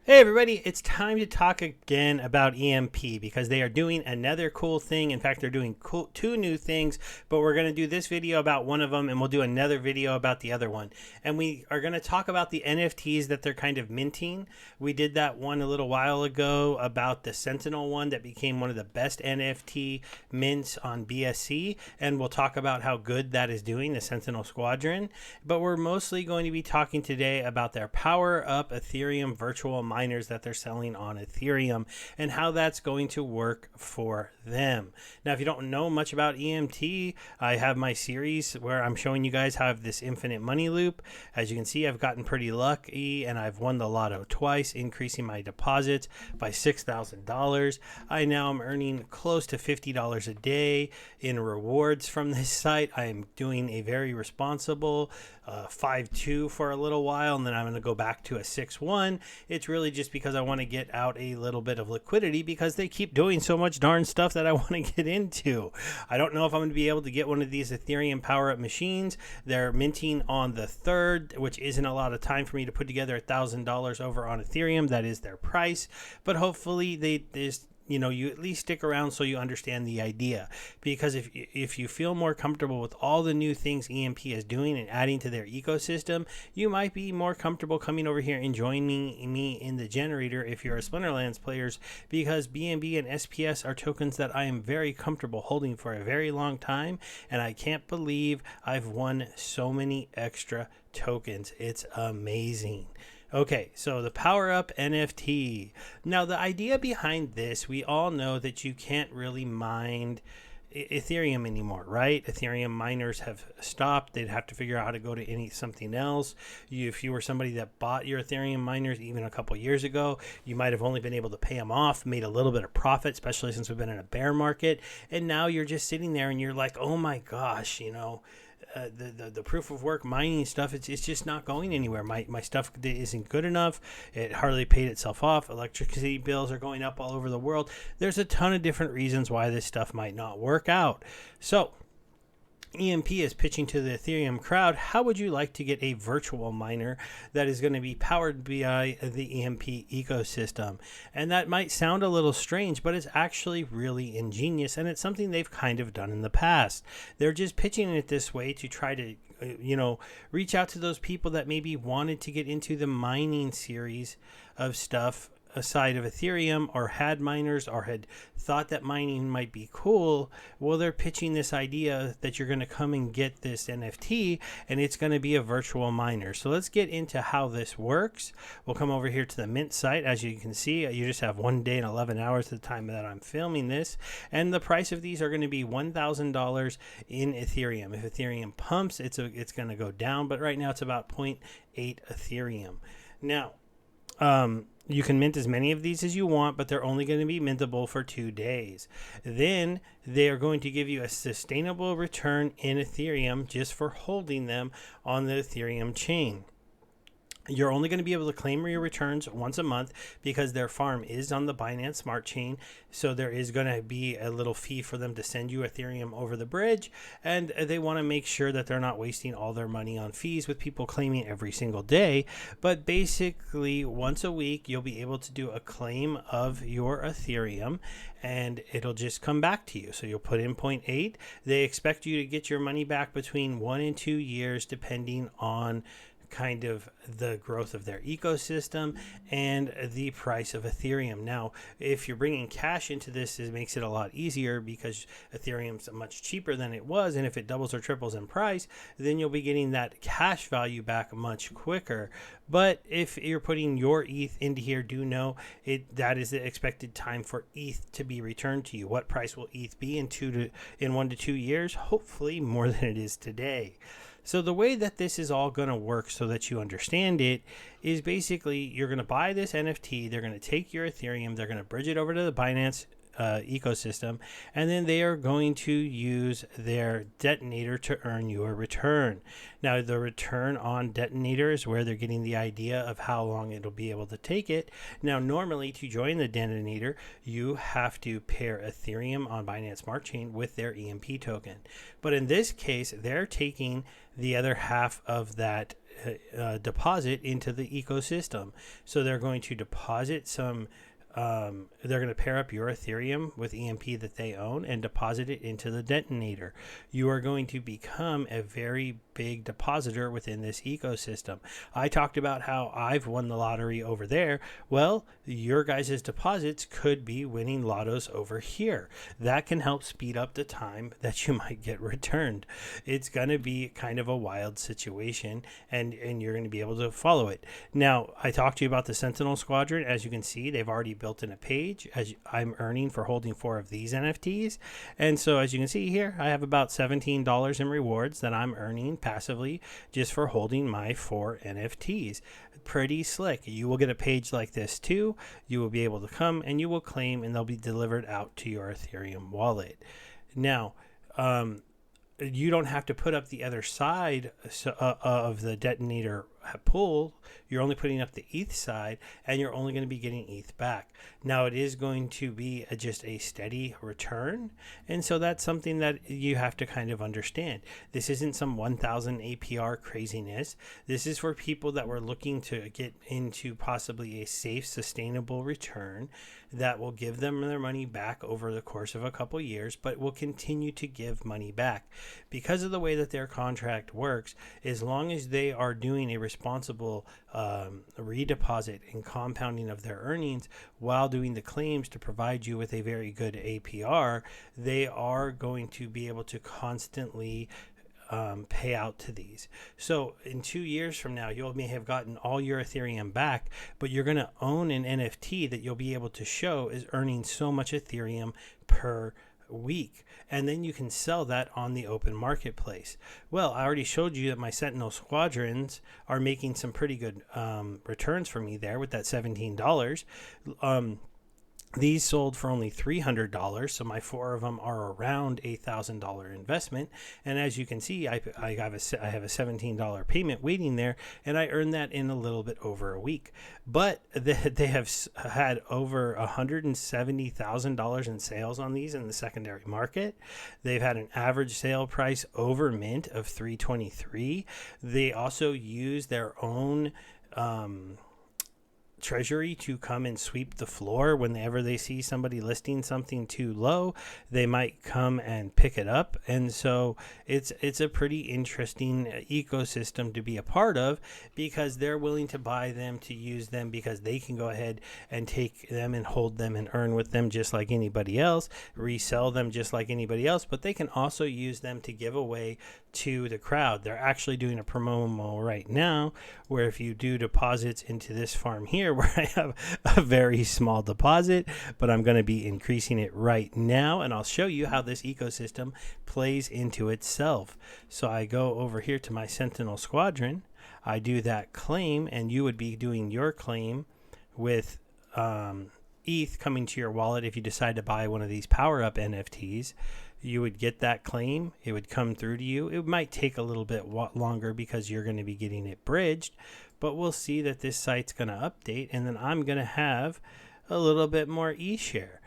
Hey everybody, it's time to talk again about EMP because they are doing another cool thing. In fact, they're doing two new things, but we're going to do this video about one of them and we'll do another video about the other one. And we are going to talk about the NFTs that they're kind of minting. We did that one a little while ago about the Sentinel one that became one of the best NFT mints on BSC, and we'll talk about how good that is doing, the Sentinel Squadron. But we're mostly going to be talking today about their POW'r Ethereum Virtual Miners that they're selling on Ethereum and how that's going to work for them. Now, if you don't know much about EMT, I have my series where I'm showing you guys how I have this infinite money loop. As you can see, I've gotten pretty lucky and I've won the lotto twice, increasing my deposits by $6,000. I now am earning close to $50 a day in rewards from this site. I am doing a very responsible 5.2 for a little while, and then I'm going to go back to a 6.1. It's really just because I want to get out a little bit of liquidity because they keep doing so much darn stuff that I want to get into. I don't know if I'm going to be able to get one of these Ethereum POW'r machines. They're minting on the 3rd, which isn't a lot of time for me to put together $1,000 over on Ethereum. That is their price, but hopefully you at least stick around so you understand the idea. Because if you feel more comfortable with all the new things EMP is doing and adding to their ecosystem, you might be more comfortable coming over here and joining me in the generator if you're a Splinterlands players, because BNB and SPS are tokens that I am very comfortable holding for a very long time, and I can't believe I've won so many extra tokens. It's amazing. Okay, so the POW'r NFT. Now, the idea behind this, we all know that you can't really mine Ethereum anymore, right? Ethereum miners have stopped. They'd have to figure out how to go to something else. If you were somebody that bought your Ethereum miners even a couple years ago, you might have only been able to pay them off, made a little bit of profit, especially since we've been in a bear market. And now you're just sitting there and you're like, oh my gosh, the proof of work mining stuff, it's just not going anywhere. My stuff isn't good enough. It hardly paid itself off. Electricity bills are going up all over the world. There's a ton of different reasons why this stuff might not work out. So EMP is pitching to the Ethereum crowd, how would you like to get a virtual miner that is going to be powered by the EMP ecosystem? And that might sound a little strange, but it's actually really ingenious, and it's something they've kind of done in the past. They're just pitching it this way to try to reach out to those people that maybe wanted to get into the mining series of stuff aside of Ethereum, or had miners, or had thought that mining might be cool. Well, they're pitching this idea that you're going to come and get this NFT and it's going to be a virtual miner. So let's get into how this works. We'll come over here to the mint site. As you can see, you just have 1 day and 11 hours at the time that I'm filming this, and the price of these are going to be $1,000 in Ethereum. If Ethereum pumps, it's going to go down, but right now it's about 0.8 Ethereum. Now, you can mint as many of these as you want, but they're only going to be mintable for 2 days. Then they are going to give you a sustainable return in Ethereum just for holding them on the Ethereum chain. You're only going to be able to claim your returns once a month because their farm is on the Binance Smart Chain. So there is going to be a little fee for them to send you Ethereum over the bridge. And they want to make sure that they're not wasting all their money on fees with people claiming every single day. But basically, once a week, you'll be able to do a claim of your Ethereum and it'll just come back to you. So you'll put in 0.8. They expect you to get your money back between 1 and 2 years, depending on kind of the growth of their ecosystem and the price of Ethereum. Now, if you're bringing cash into this, it makes it a lot easier because Ethereum's much cheaper than it was, and if it doubles or triples in price, then you'll be getting that cash value back much quicker. But if you're putting your ETH into here, do know that is the expected time for ETH to be returned to you. What price will ETH be in 1 to 2 years? Hopefully more than it is today. So the way that this is all going to work so that you understand it is basically you're going to buy this NFT, they're going to take your Ethereum, they're going to bridge it over to the Binance ecosystem, and then they are going to use their Detonator to earn your return. Now, the return on Detonator is where they're getting the idea of how long it'll be able to take it. Now, normally to join the Detonator, you have to pair Ethereum on Binance Smart Chain with their EMP token. But in this case, they're taking the other half of that deposit into the ecosystem. So they're going to deposit some. They're going to pair up your Ethereum with EMP that they own and deposit it into the Detonator. You are going to become a very big depositor within this ecosystem. I talked about how I've won the lottery over there. Well, your guys' deposits could be winning lottos over here. That can help speed up the time that you might get returned. It's going to be kind of a wild situation, and you're going to be able to follow it. Now, I talked to you about the Sentinel Squadron. As you can see, they've already built in a page as I'm earning for holding 4 of these NFTs. And so as you can see here, I have about $17 in rewards that I'm earning passively just for holding my 4 NFTs. Pretty slick. You will get a page like this too. You will be able to come and you will claim, and they'll be delivered out to your Ethereum wallet. Now, you don't have to put up the other side of the Detonator pool. You're only putting up the ETH side, and you're only going to be getting ETH back. Now, it is going to be just a steady return, and so that's something that you have to kind of understand. This isn't some 1,000 APR craziness. This is for people that were looking to get into possibly a safe, sustainable return that will give them their money back over the course of a couple years, but will continue to give money back. Because of the way that their contract works, as long as they are doing a responsible redeposit and compounding of their earnings while doing the claims to provide you with a very good APR, they are going to be able to constantly pay out to these. So in 2 years from now, you may have gotten all your Ethereum back, but you're going to own an NFT that you'll be able to show is earning so much Ethereum per week, and then you can sell that on the open marketplace. Well, I already showed you that my Sentinel Squadrons are making some pretty good returns for me there with that $17. These sold for only $300, so my 4 of them are around $8,000 investment. And as you can see, I have a $17 payment waiting there, and I earned that in a little bit over a week. But they have had over $170,000 in sales on these in the secondary market. They've had an average sale price over mint of $323. They also use their own treasury to come and sweep the floor. Whenever they see somebody listing something too low, they might come and pick it up. And so it's a pretty interesting ecosystem to be a part of, because they're willing to buy them, to use them, because they can go ahead and take them and hold them and earn with them just like anybody else, resell them just like anybody else, but they can also use them to give away to the crowd. They're actually doing a promo right now where if you do deposits into this farm here, where I have a very small deposit, but I'm going to be increasing it right now, and I'll show you how this ecosystem plays into itself. So I go over here to my Sentinel Squadron, I do that claim, and you would be doing your claim with ETH coming to your wallet. If you decide to buy one of these POW'r Up NFTs, you would get that claim. It would come through to you. It might take a little bit longer because you're going to be getting it bridged, but we'll see that this site's going to update, and then I'm going to have a little bit more eShare.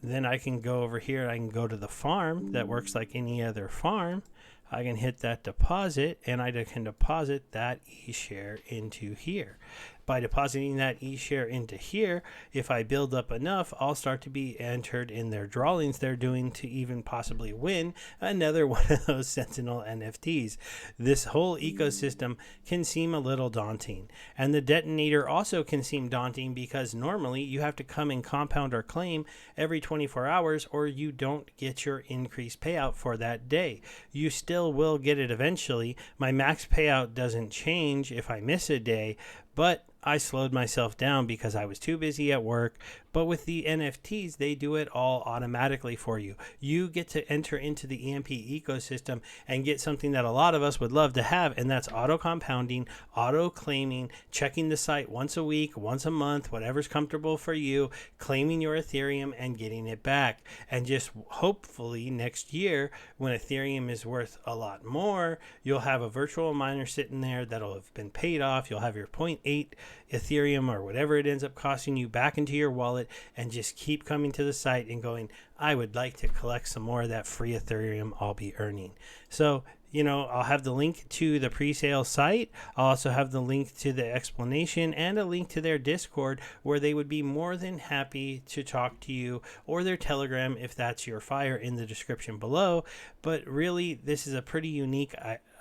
Then I can go over here. I can go to the farm that works like any other farm. I can hit that deposit, and I can deposit that eShare into here. By depositing that eShare into here, if I build up enough, I'll start to be entered in their drawings they're doing to even possibly win another one of those Sentinel NFTs. This whole ecosystem can seem a little daunting, and the Detonator also can seem daunting because normally you have to come and compound or claim every 24 hours or you don't get your increased payout for that day. You still will get it eventually. My max payout doesn't change if I miss a day, but I slowed myself down because I was too busy at work. But with the NFTs, they do it all automatically for you. You get to enter into the EMP ecosystem and get something that a lot of us would love to have, and that's auto compounding, auto claiming, checking the site once a week, once a month, whatever's comfortable for you, claiming your Ethereum and getting it back. And just hopefully next year, when Ethereum is worth a lot more, you'll have a virtual miner sitting there that'll have been paid off. You'll have your 0.8 Ethereum or whatever it ends up costing you back into your wallet, and just keep coming to the site and going, I would like to collect some more of that free Ethereum I'll be earning. So I'll have the link to the pre-sale site. I'll also have the link to the explanation and a link to their Discord, where they would be more than happy to talk to you, or their Telegram if that's your fire, in the description below. But really, this is a pretty unique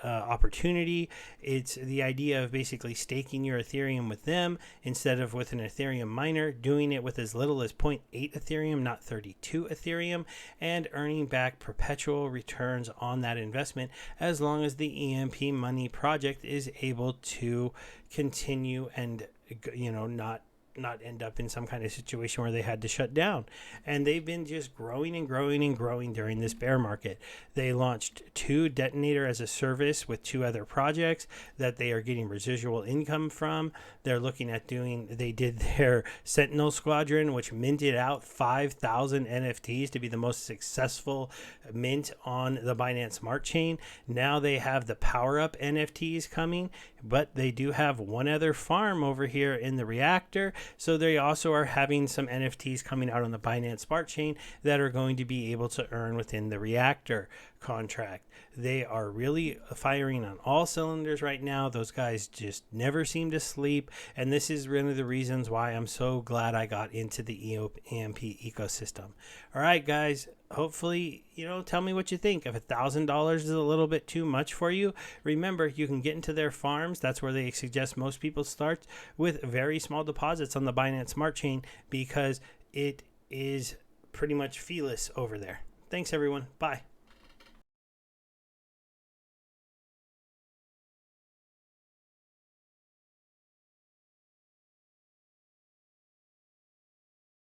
opportunity. It's the idea of basically staking your Ethereum with them instead of with an Ethereum miner, doing it with as little as 0.8 Ethereum, not 32 Ethereum, and earning back perpetual returns on that investment as long as the EMP.Money project is able to continue and not end up in some kind of situation where they had to shut down. And they've been just growing and growing and growing during this bear market. They launched 2 Detonator as a service with 2 other projects that they are getting residual income from. They're looking at they did their Sentinel Squadron, which minted out 5,000 NFTs to be the most successful mint on the Binance Smart Chain. Now they have the POW'r NFTs coming, but they do have one other farm over here in the reactor. So they also are having some NFTs coming out on the Binance Smart Chain that are going to be able to earn within the reactor contract. They are really firing on all cylinders right now. Those guys just never seem to sleep. And this is one of the reasons why I'm so glad I got into the EMP ecosystem. All right, guys. Hopefully, tell me what you think. If $1,000 is a little bit too much for you, remember, you can get into their farms. That's where they suggest most people start, with very small deposits on the Binance Smart Chain, because it is pretty much feeless over there. Thanks, everyone. Bye.